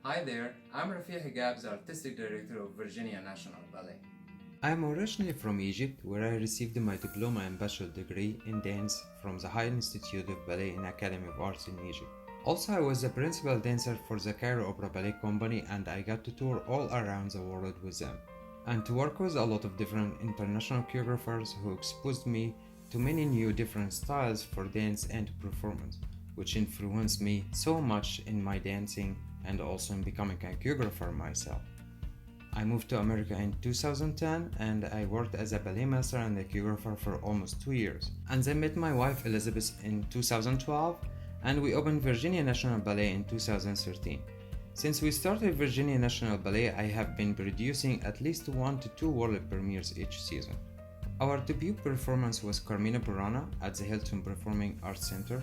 Hi there, I'm Rafik Hegab, the Artistic Director of Virginia National Ballet. I am originally from Egypt, where I received my diploma and bachelor degree in dance from the High Institute of Ballet and Academy of Arts in Egypt. Also, I was the principal dancer for the Cairo Opera Ballet Company and I got to tour all around the world with them, and to work with a lot of different international choreographers who exposed me to many new different styles for dance and performance, which influenced me so much in my dancing and also in becoming a choreographer myself. I moved to America in 2010 and I worked as a ballet master and a choreographer for almost 2 years. And I met my wife Elizabeth in 2012 and we opened Virginia National Ballet in 2013. Since we started Virginia National Ballet, I have been producing at least 1 to 2 world premieres each season. Our debut performance was Carmina Burana at the Hilton Performing Arts Center.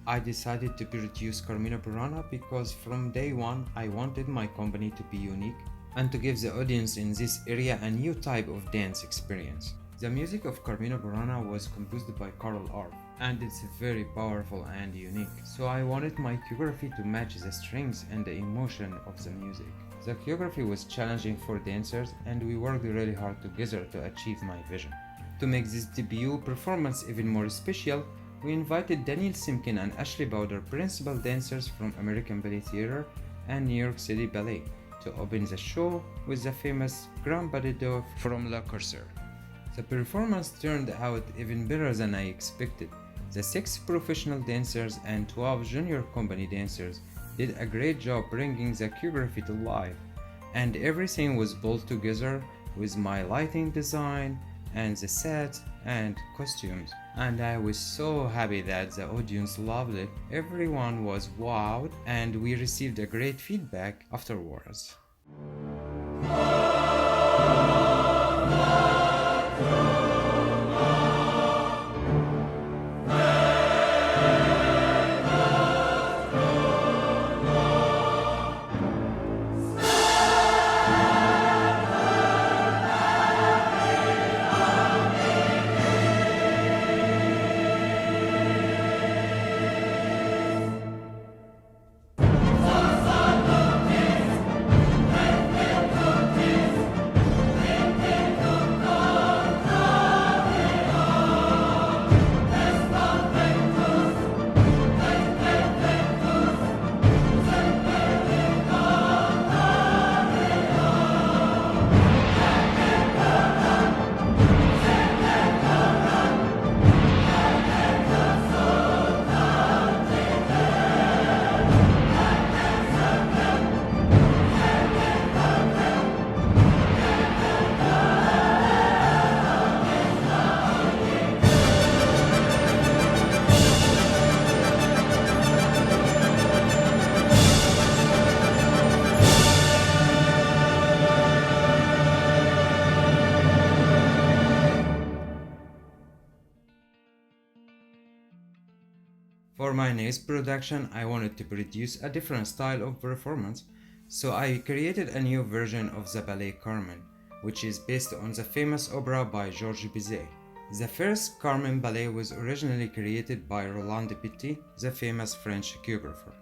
I decided to produce Carmina Burana because from day one I wanted my company to be unique and to give the audience in this area a new type of dance experience. The music of Carmina Burana was composed by Carl Arp, and it's very powerful and unique, so I wanted my choreography to match the strings and the emotion of the music. The choreography was challenging for dancers and we worked really hard together to achieve my vision. To make this debut performance even more special, we invited Daniel Simkin and Ashley Bowder, principal dancers from American Ballet Theatre and New York City Ballet, to open the show with the famous Grand Ballet d'Or from Le Corsaire. The performance turned out even better than I expected. The 6 professional dancers and 12 junior company dancers did a great job bringing the choreography to life, and everything was pulled together with my lighting design and the set and costumes, and I was so happy that the audience loved it. Everyone was wowed and we received a great feedback afterwards. For my next production, I wanted to produce a different style of performance, so I created a new version of the ballet Carmen, which is based on the famous opera by Georges Bizet. The first Carmen ballet was originally created by Roland Petit, the famous French choreographer.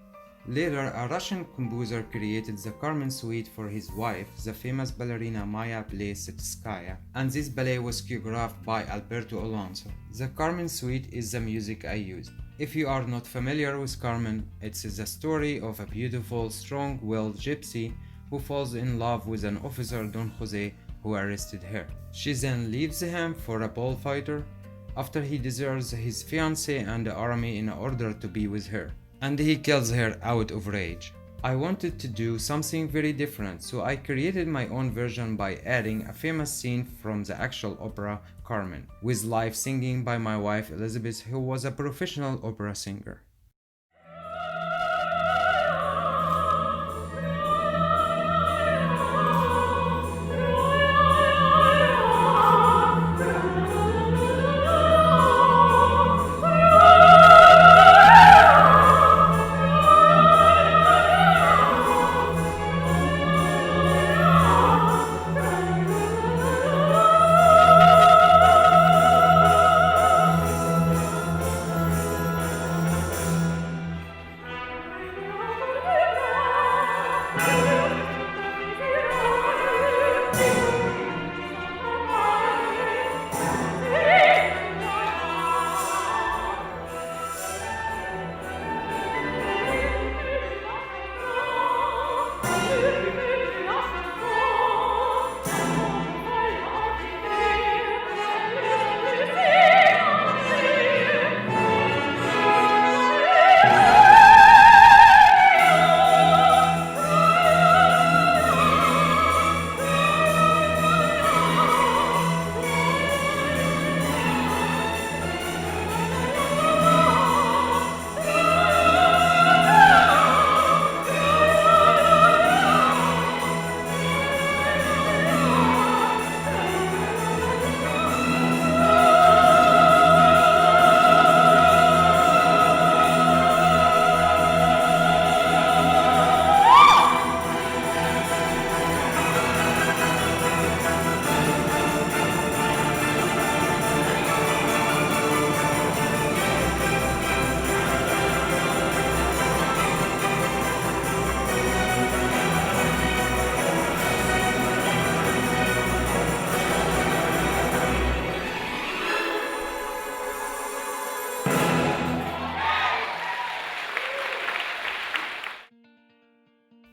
Later, a Russian composer created the Carmen suite for his wife, the famous ballerina Maya Plessetskaya, and this ballet was choreographed by Alberto Alonso. The Carmen suite is the music I used. If you are not familiar with Carmen, it's the story of a beautiful, strong-willed gypsy who falls in love with an officer, Don Jose, who arrested her. She then leaves him for a bullfighter after he deserts his fiancée and the army in order to be with her, and he kills her out of rage. I wanted to do something very different, so I created my own version by adding a famous scene from the actual opera Carmen, with live singing by my wife Elizabeth, who was a professional opera singer.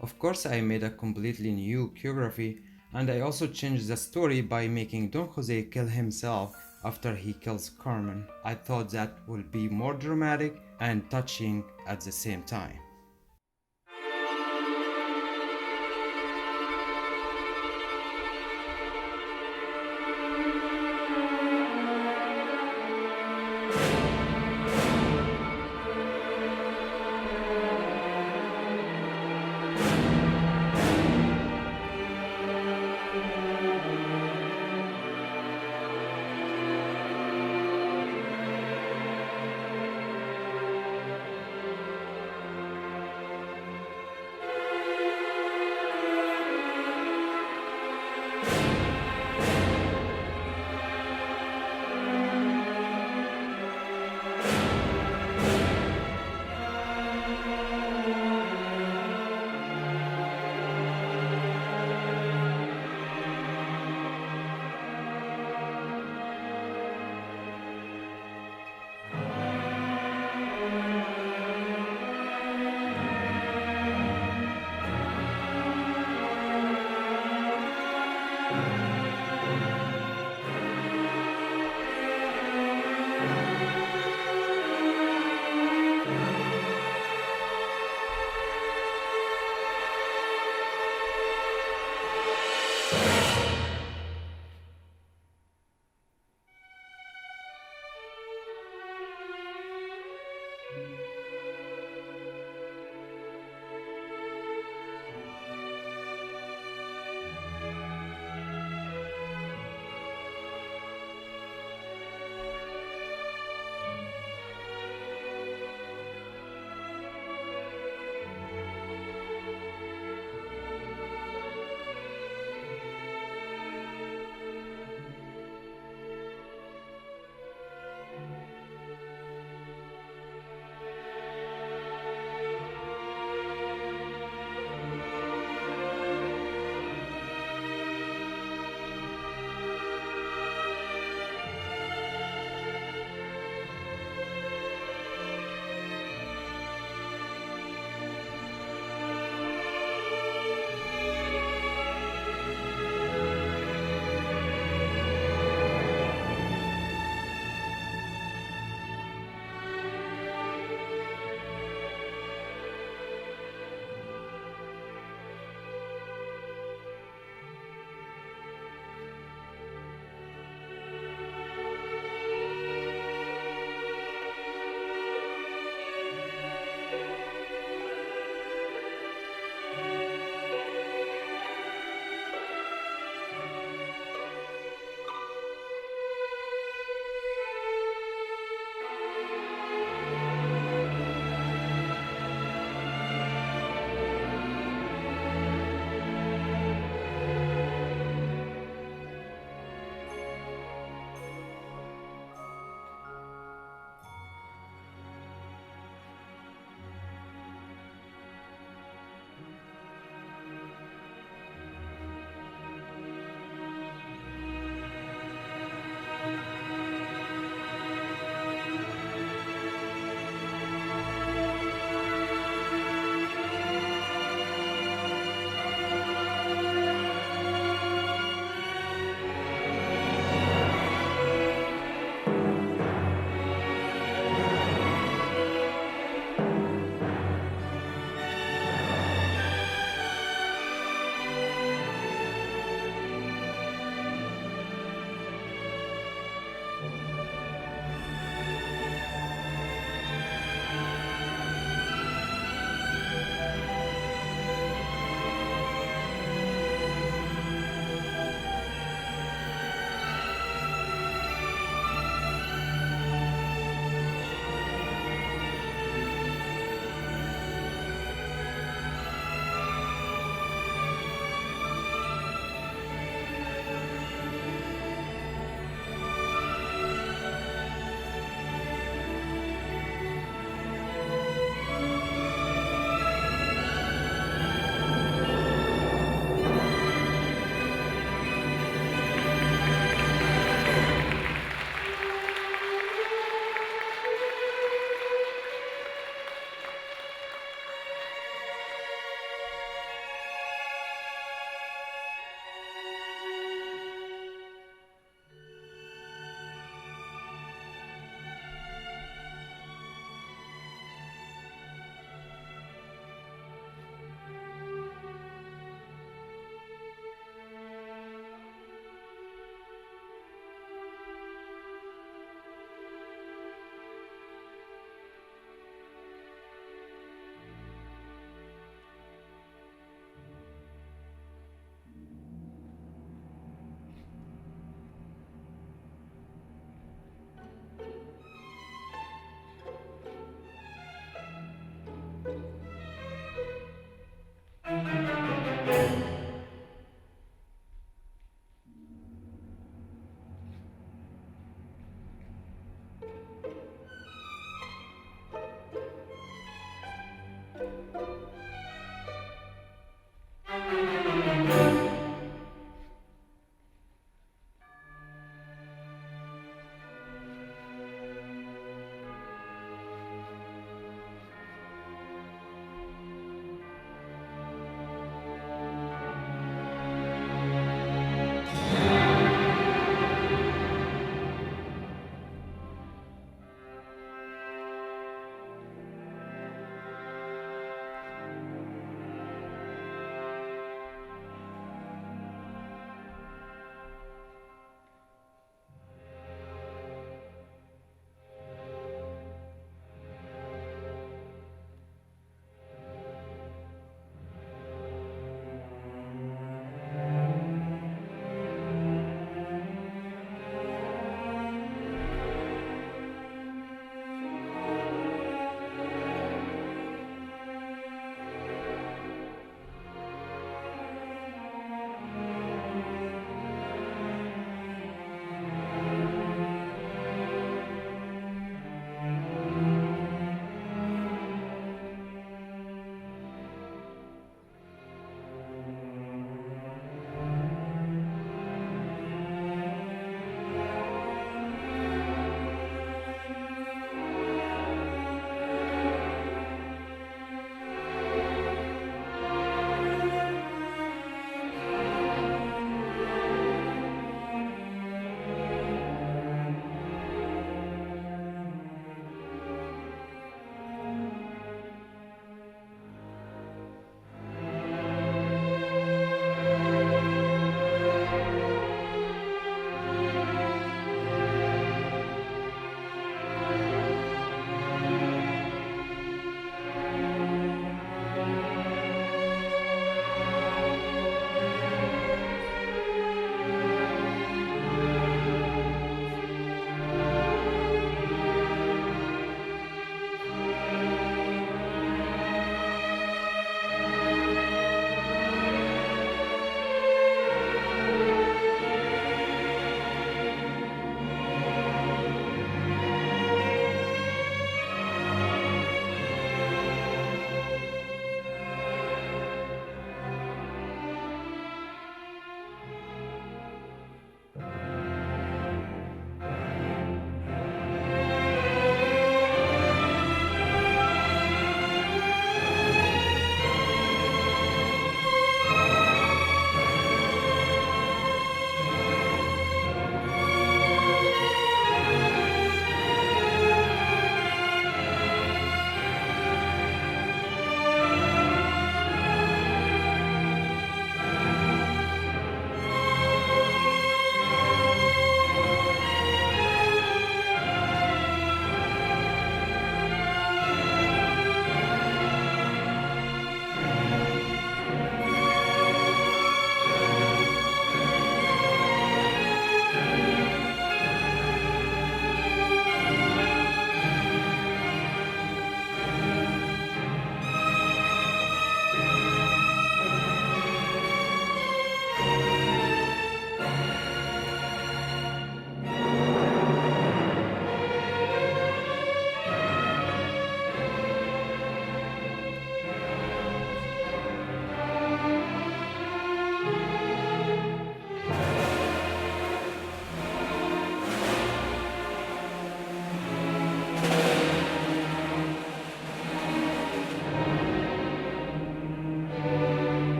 Of course, I made a completely new choreography, and I also changed the story by making Don Jose kill himself after he kills Carmen. I thought that would be more dramatic and touching at the same time.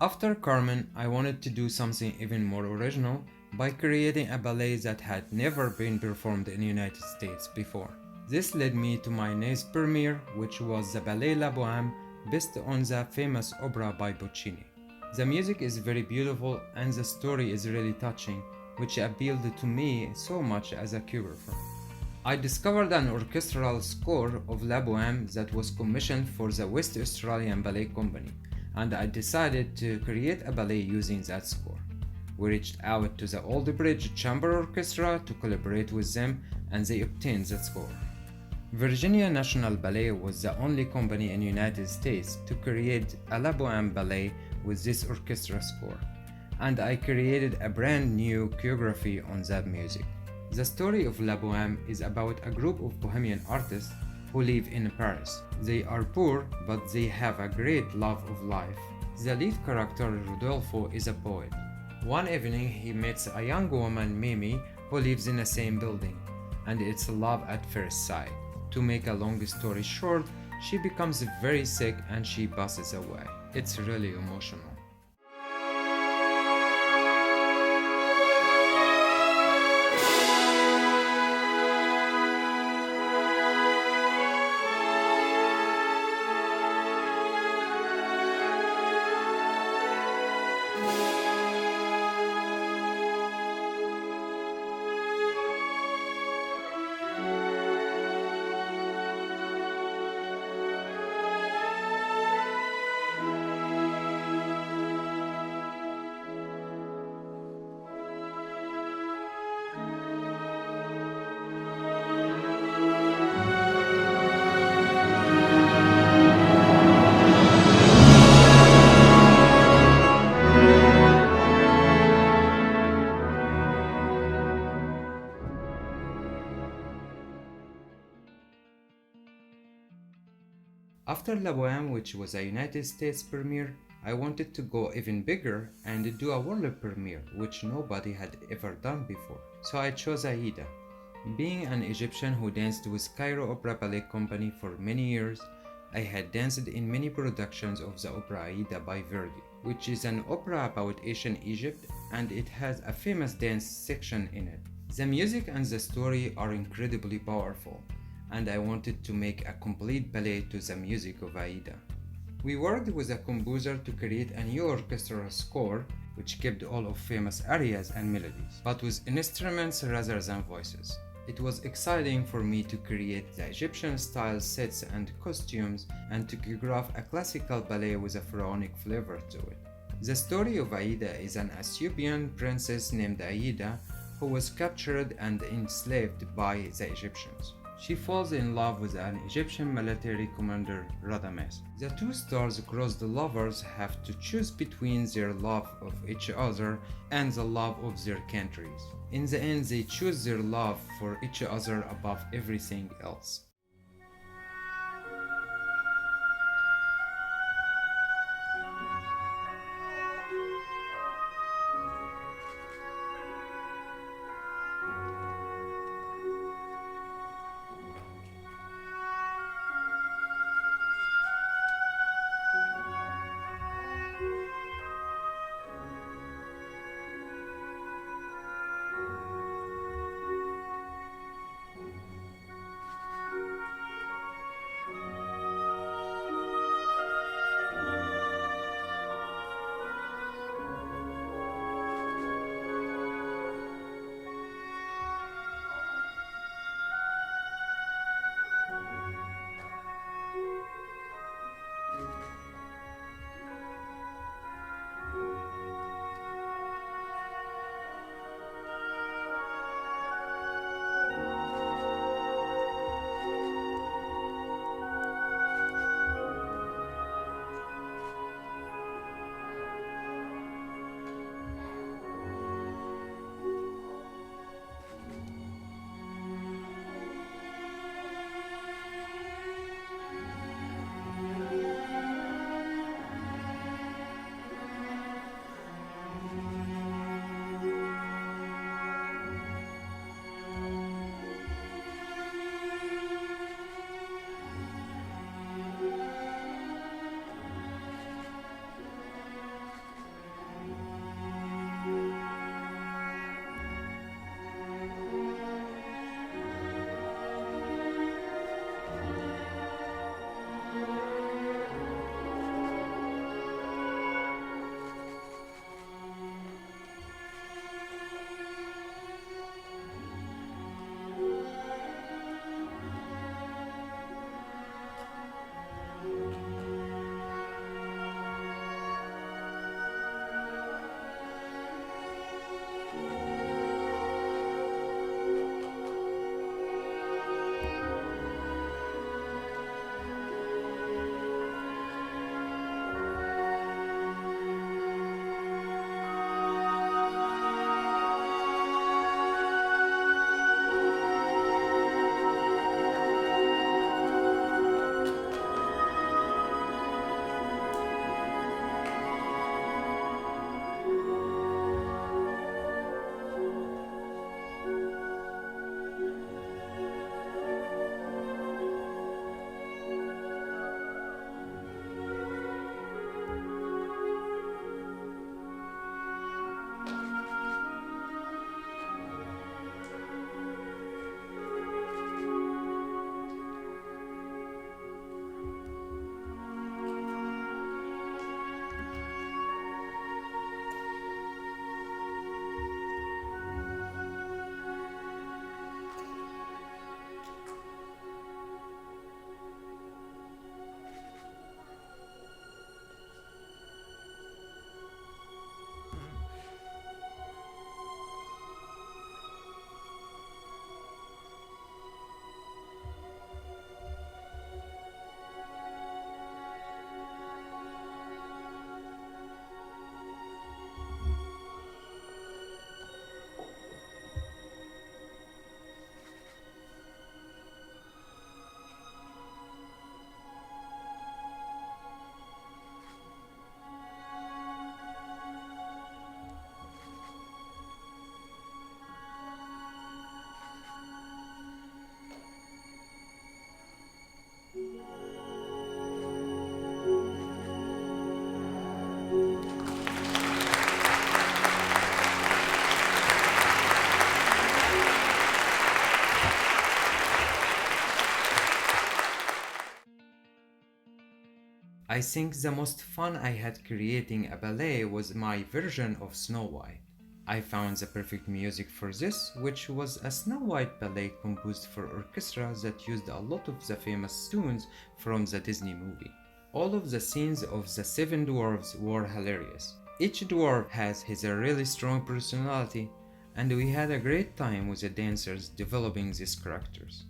After Carmen, I wanted to do something even more original by creating a ballet that had never been performed in the United States before. This led me to my next premiere, which was the Ballet La Boheme, based on the famous opera by Puccini. The music is very beautiful and the story is really touching, which appealed to me so much as a choreographer. I discovered an orchestral score of La Boheme that was commissioned for the West Australian Ballet Company, and I decided to create a ballet using that score. We reached out to the Old Bridge Chamber Orchestra to collaborate with them, and they obtained that score. Virginia National Ballet was the only company in the United States to create a La Boheme ballet with this orchestra score, and I created a brand new choreography on that music. The story of La Boheme is about a group of Bohemian artists who live in Paris. They are poor, but they have a great love of life. The lead character, Rodolfo, is a poet. One evening, he meets a young woman, Mimi, who lives in the same building, and it's love at first sight. To make a long story short, she becomes very sick and she passes away. It's really emotional. After La Boheme, which was a United States premiere, I wanted to go even bigger and do a world premiere, which nobody had ever done before. So I chose Aida. Being an Egyptian who danced with Cairo Opera Ballet Company for many years, I had danced in many productions of the opera Aida by Verdi, which is an opera about ancient Egypt, and it has a famous dance section in it. The music and the story are incredibly powerful, and I wanted to make a complete ballet to the music of Aida. We worked with a composer to create a new orchestral score which kept all of famous arias and melodies, but with instruments rather than voices. It was exciting for me to create the Egyptian style sets and costumes and to choreograph a classical ballet with a pharaonic flavor to it. The story of Aida is an Ethiopian princess named Aida who was captured and enslaved by the Egyptians. She falls in love with an Egyptian military commander, Radames. The two stars crossed lovers have to choose between their love of each other and the love of their countries. In the end, they choose their love for each other above everything else. I think the most fun I had creating a ballet was my version of Snow White. I found the perfect music for this, which was a Snow White ballet composed for orchestra that used a lot of the famous tunes from the Disney movie. All of the scenes of the seven dwarves were hilarious. Each dwarf has his really strong personality, and we had a great time with the dancers developing these characters.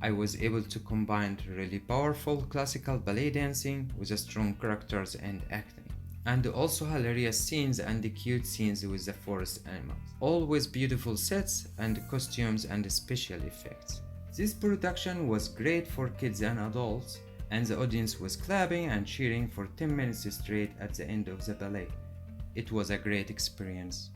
I was able to combine really powerful classical ballet dancing with the strong characters and acting, and also hilarious scenes and cute scenes with the forest animals, all with beautiful sets and costumes and special effects. This production was great for kids and adults, and the audience was clapping and cheering for 10 minutes straight at the end of the ballet. It was a great experience.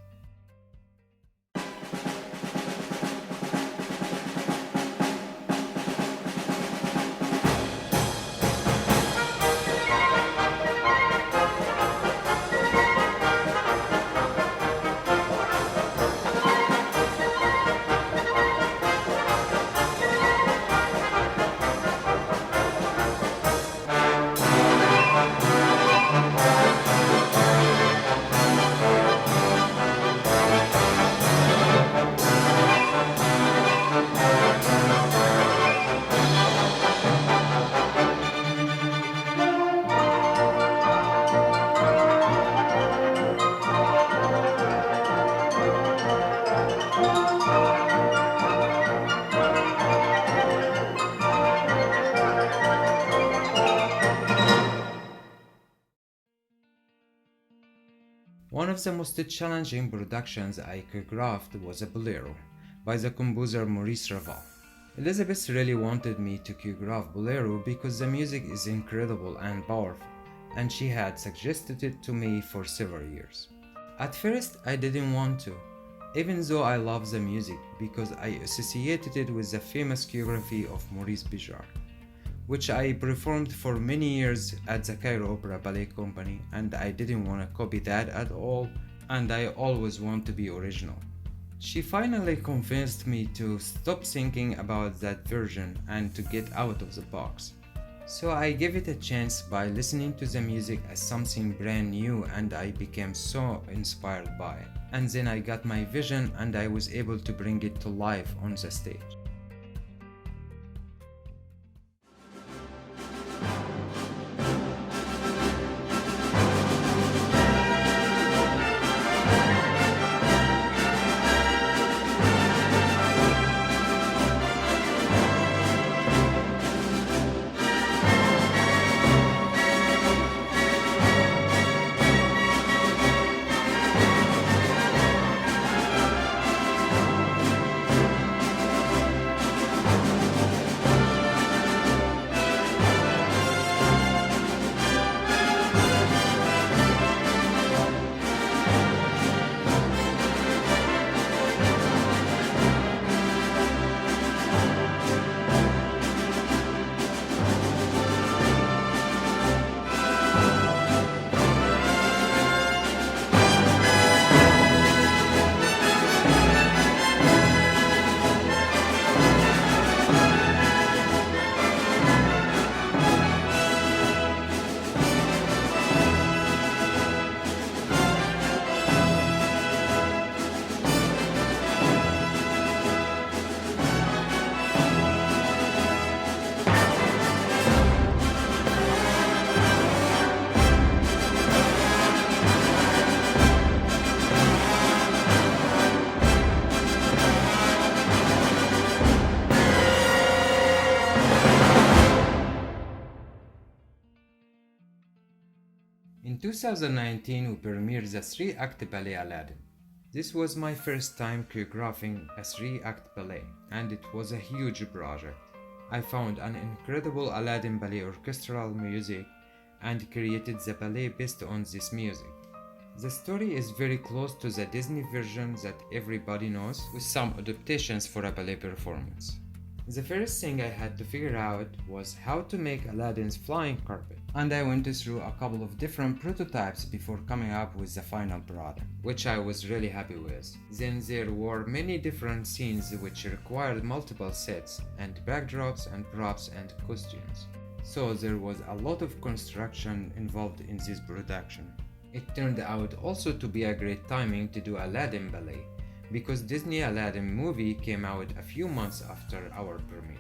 One of the most challenging productions I choreographed was a Bolero by the composer Maurice Ravel. Elizabeth really wanted me to choreograph Bolero because the music is incredible and powerful, and she had suggested it to me for several years. At first, I didn't want to, even though I love the music because I associated it with the famous choreography of Maurice Béjart, which I performed for many years at the Cairo Opera Ballet Company, and I didn't want to copy that at all, and I always want to be original. She finally convinced me to stop thinking about that version and to get out of the box. So I gave it a chance by listening to the music as something brand new, and I became so inspired by it. And then I got my vision and I was able to bring it to life on the stage. In 2019, we premiered the three-act ballet Aladdin. This was my first time choreographing a three-act ballet, and it was a huge project. I found an incredible Aladdin ballet orchestral music and created the ballet based on this music. The story is very close to the Disney version that everybody knows, with some adaptations for a ballet performance. The first thing I had to figure out was how to make Aladdin's flying carpet, and I went through a couple of different prototypes before coming up with the final product, which I was really happy with. Then there were many different scenes which required multiple sets and backdrops and props and costumes. so there was a lot of construction involved in this production. It turned out also to be a great timing to do Aladdin ballet, because Disney Aladdin movie came out a few months after our premiere.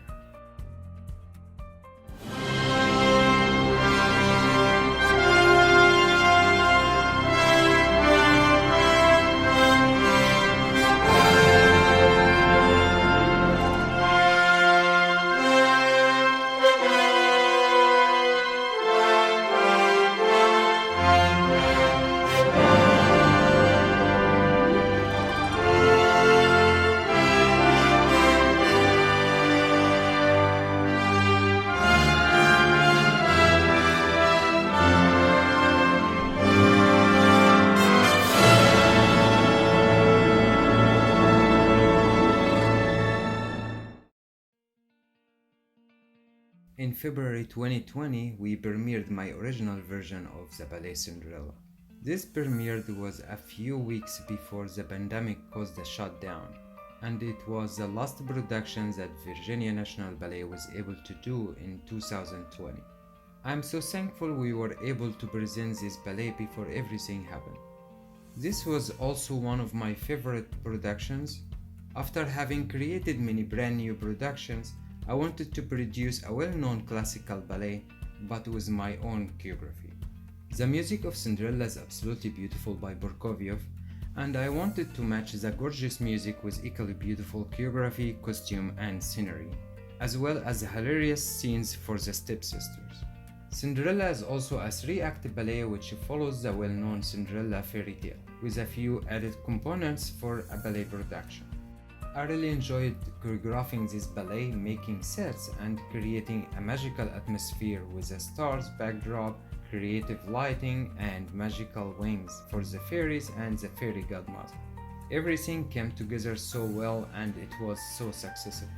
In February 2020, we premiered my original version of the ballet Cinderella. This premiere was a few weeks before the pandemic caused a shutdown, and it was the last production that Virginia National Ballet was able to do in 2020. I'm so thankful we were able to present this ballet before everything happened. This was also one of my favorite productions. After having created many brand new productions, I wanted to produce a well-known classical ballet, but with my own choreography. The music of Cinderella is absolutely beautiful by Prokofiev, and I wanted to match the gorgeous music with equally beautiful choreography, costume, and scenery, as well as hilarious scenes for the stepsisters. Cinderella is also a 3-act ballet which follows the well-known Cinderella fairy tale, with a few added components for a ballet production. I really enjoyed choreographing this ballet, making sets and creating a magical atmosphere with a stars backdrop, creative lighting, and magical wings for the fairies and the fairy godmother. Everything came together so well and it was so successful.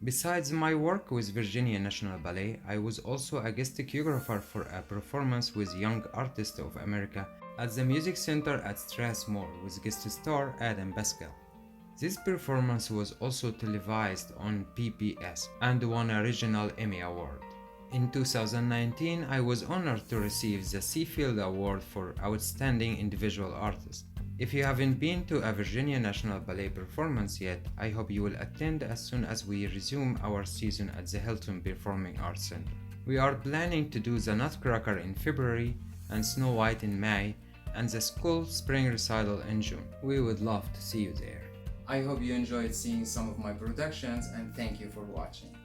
Besides my work with Virginia National Ballet, I was also a guest choreographer for a performance with Young Artists of America at the Music Center at Strathmore with guest star Adam Pascal. This performance was also televised on PBS and won a regional Emmy Award. In 2019, I was honored to receive the Seafield Award for Outstanding Individual Artist. If you haven't been to a Virginia National Ballet performance yet, I hope you will attend as soon as we resume our season at the Hilton Performing Arts Center. We are planning to do the Nutcracker in February and Snow White in May and the school spring recital in June. We would love to see you there. I hope you enjoyed seeing some of my productions and thank you for watching.